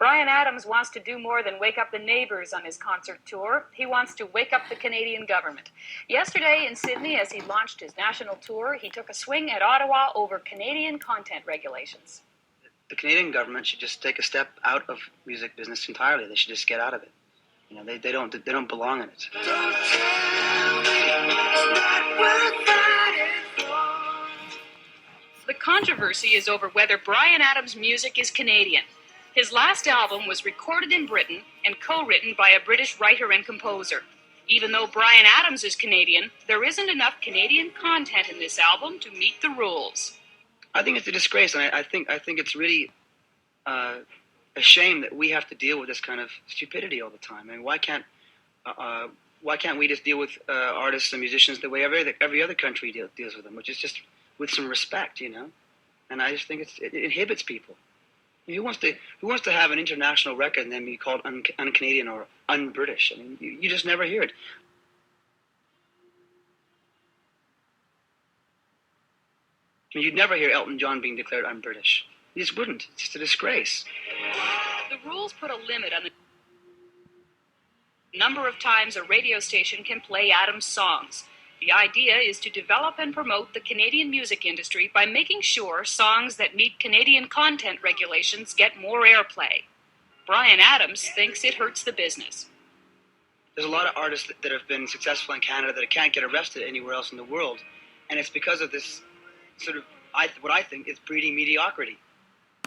Bryan Adams wants to do more than wake up the neighbors on his concert tour. He wants to wake up the Canadian government. Yesterday in Sydney, as he launched his national tour, he took a swing at Ottawa over Canadian content regulations. The Canadian government should just take a step out of music business entirely. They should just get out of it. You know, they don't belong in it. Don't tell me it's not worth fighting for. The controversy is over whether Bryan Adams' music is Canadian. His last album was recorded in Britain and co-written by a British writer and composer. Even though Bryan Adams is Canadian, there isn't enough Canadian content in this album to meet the rules. I think it's a disgrace, and I think it's really a shame that we have to deal with this kind of stupidity all the time. I mean, why can't we just deal with artists and musicians the way every other country deals with them, which is just with some respect, you know? And I just think it inhibits people. Who wants to have an international record and then be called un-Canadian or un-British? I mean, you just never hear it. I mean, you'd never hear Elton John being declared un-British. You just wouldn't. It's just a disgrace. The rules put a limit on the number of times a radio station can play Adams' songs. The idea is to develop and promote the Canadian music industry by making sure songs that meet Canadian content regulations get more airplay. Bryan Adams thinks it hurts the business. There's a lot of artists that have been successful in Canada that can't get arrested anywhere else in the world, and it's because of this sort of what I think is breeding mediocrity.